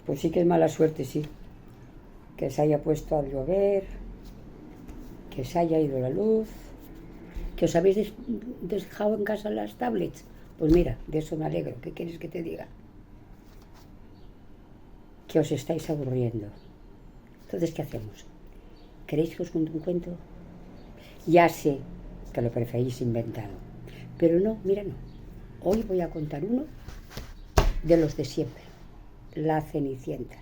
Pues sí que es mala suerte, sí. Que se haya puesto a llover, que se haya ido la luz, que os habéis dejado en casa las tablets. Pues mira, de eso me alegro. ¿Qué quieres que te diga? Que os estáis aburriendo. Entonces, ¿qué hacemos? ¿Queréis que os cuente un cuento? Ya sé que lo preferís inventado, pero no, mira, no. Hoy voy a contar uno de los de siempre, La Cenicienta.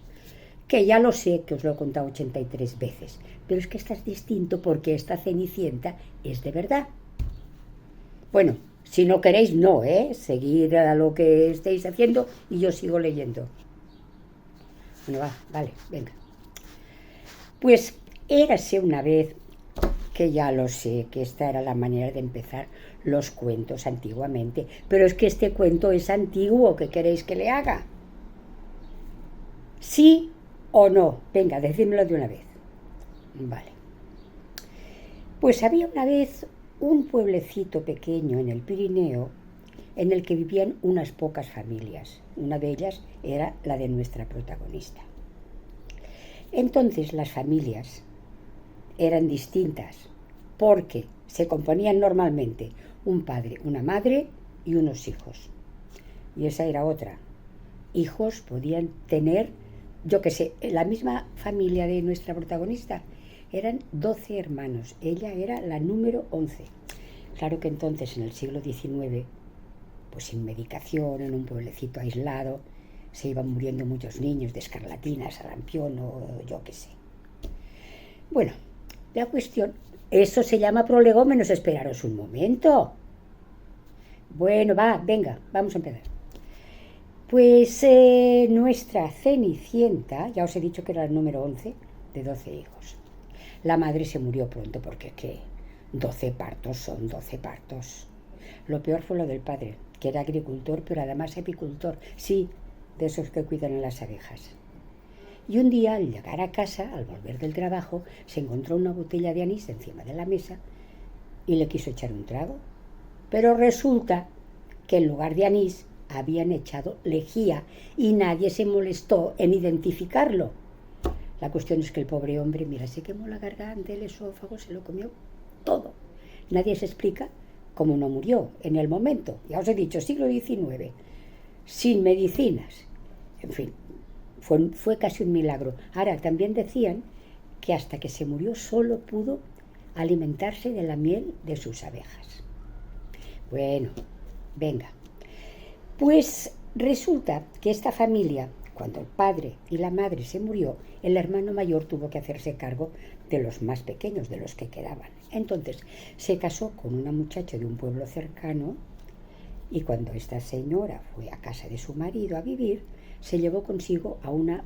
Que ya lo sé que os lo he contado 83 veces, pero es que esta es distinto porque esta Cenicienta es de verdad. Bueno, si no queréis, no, seguid a lo que estéis haciendo y yo sigo leyendo. Bueno, vale, venga. Pues érase una vez, que ya lo sé, que esta era la manera de empezar los cuentos antiguamente, pero es que este cuento es antiguo, ¿qué queréis que le haga? ¿Sí o no? Venga, decídmelo de una vez. Vale. Pues había una vez un pueblecito pequeño en el Pirineo en el que vivían unas pocas familias. Una de ellas era la de nuestra protagonista. Entonces las familias eran distintas porque se componían normalmente un padre, una madre y unos hijos. Y esa era otra. Hijos podían tener, yo qué sé, la misma familia de nuestra protagonista. Eran 12 hermanos. Ella era la número 11. Claro que entonces, en el siglo XIX, pues sin medicación, en un pueblecito aislado, se iban muriendo muchos niños de escarlatina, sarampión o yo qué sé. Bueno, la cuestión, eso se llama prolegómenos, esperaros un momento. Bueno, venga, vamos a empezar. Pues nuestra Cenicienta, ya os he dicho que era el número 11 de 12 hijos. La madre se murió pronto porque, ¿qué? 12 partos son 12 partos. Lo peor fue lo del padre, que era agricultor, pero además apicultor. Sí, de esos que cuidan a las abejas. Y un día, al llegar a casa, al volver del trabajo, se encontró una botella de anís encima de la mesa y le quiso echar un trago. Pero resulta que en lugar de anís habían echado lejía y nadie se molestó en identificarlo. La cuestión es que el pobre hombre, mira, se quemó la garganta, el esófago, se lo comió todo. Nadie se explica cómo no murió en el momento. Ya os he dicho, siglo XIX, sin medicinas. En fin, fue casi un milagro. Ahora, también decían que hasta que se murió solo pudo alimentarse de la miel de sus abejas. Bueno, venga. Pues resulta que esta familia, cuando el padre y la madre se murió, el hermano mayor tuvo que hacerse cargo de los más pequeños, de los que quedaban. Entonces se casó con una muchacha de un pueblo cercano y cuando esta señora fue a casa de su marido a vivir, se llevó consigo a una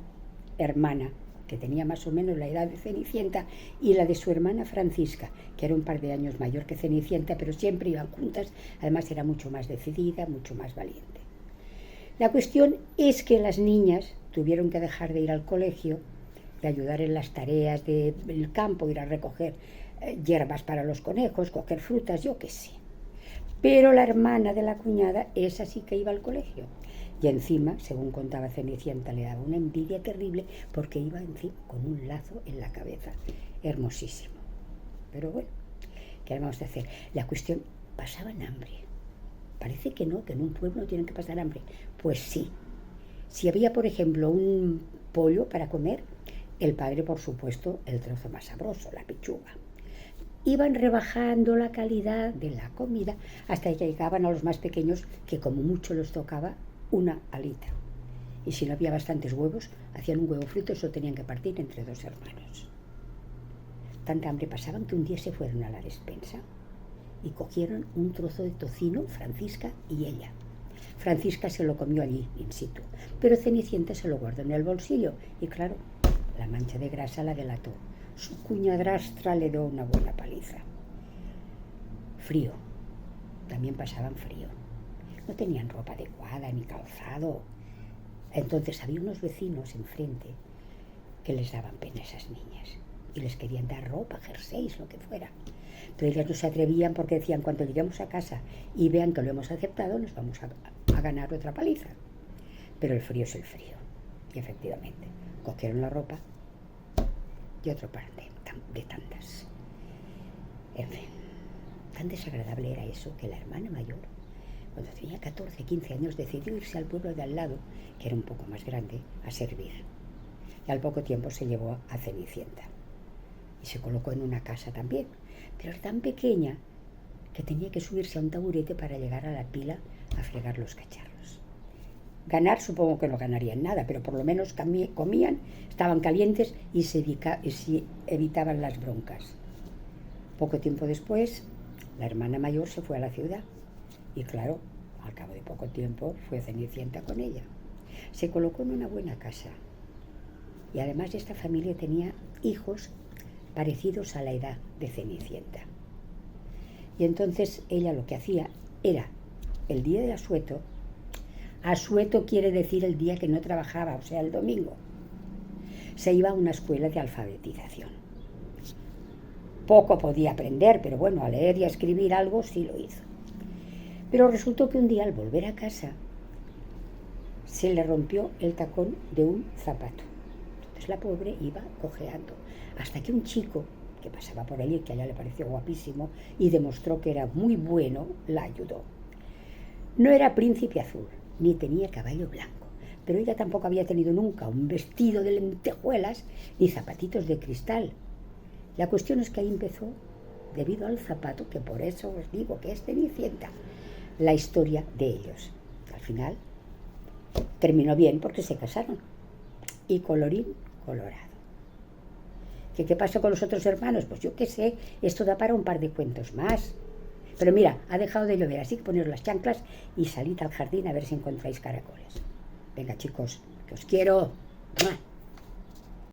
hermana que tenía más o menos la edad de Cenicienta y la de su hermana Francisca, que era un par de años mayor que Cenicienta, pero siempre iban juntas, además era mucho más decidida, mucho más valiente. La cuestión es que las niñas tuvieron que dejar de ir al colegio, de ayudar en las tareas del campo, ir a recoger hierbas para los conejos, coger frutas, yo qué sé. Pero la hermana de la cuñada, esa sí que iba al colegio. Y encima, según contaba Cenicienta, le daba una envidia terrible porque iba encima con un lazo en la cabeza. Hermosísimo. Pero bueno, ¿qué vamos a hacer? La cuestión, pasaban hambre. Parece que no, que en un pueblo no tienen que pasar hambre. Pues sí. Si había, por ejemplo, un pollo para comer, el padre, por supuesto, el trozo más sabroso, la pechuga. Iban rebajando la calidad de la comida hasta que llegaban a los más pequeños, que como mucho les tocaba una alita. Y si no había bastantes huevos, hacían un huevo frito y eso tenían que partir entre dos hermanos. Tanta hambre pasaban que un día se fueron a la despensa y cogieron un trozo de tocino, Francisca y ella. Francisca se lo comió allí, in situ, pero Cenicienta se lo guardó en el bolsillo y claro, la mancha de grasa la delató. Su cuñadrastra le dio una buena paliza. Frío, también pasaban frío. No tenían ropa adecuada ni calzado. Entonces había unos vecinos enfrente que les daban pena a esas niñas y les querían dar ropa, jerseys, lo que fuera. Pero ellas no se atrevían porque decían, cuando lleguemos a casa y vean que lo hemos aceptado, nos vamos a ganar otra paliza. Pero el frío es el frío. Y efectivamente, cogieron la ropa y otro par de tandas. En fin, tan desagradable era eso que la hermana mayor, cuando tenía 14, 15 años, decidió irse al pueblo de al lado, que era un poco más grande, a servir. Y al poco tiempo se llevó a Cenicienta. Y se colocó en una casa también, pero era tan pequeña que tenía que subirse a un taburete para llegar a la pila a fregar los cacharros. Ganar supongo que no ganarían nada, pero por lo menos comían, estaban calientes y se evitaban las broncas. Poco tiempo después, la hermana mayor se fue a la ciudad y claro, al cabo de poco tiempo fue Cenicienta con ella. Se colocó en una buena casa y además esta familia tenía hijos parecidos a la edad de Cenicienta. Y entonces ella lo que hacía era, el día de asueto quiere decir el día que no trabajaba, o sea, el domingo, se iba a una escuela de alfabetización. Poco podía aprender, pero bueno, a leer y a escribir algo sí lo hizo. Pero resultó que un día al volver a casa se le rompió el tacón de un zapato. Entonces la pobre iba cojeando, hasta que un chico que pasaba por allí, que a ella le pareció guapísimo y demostró que era muy bueno, la ayudó. No era príncipe azul, ni tenía caballo blanco, pero ella tampoco había tenido nunca un vestido de lentejuelas ni zapatitos de cristal. La cuestión es que ahí empezó, debido al zapato, que por eso os digo que es Cenicienta, la historia de ellos. Al final terminó bien porque se casaron. Y colorín colorado. ¿Qué pasó con los otros hermanos? Pues yo qué sé, esto da para un par de cuentos más. Pero mira, ha dejado de llover, así que poneros las chanclas y salid al jardín a ver si encontráis caracoles. Venga chicos, que os quiero. ¡Mua!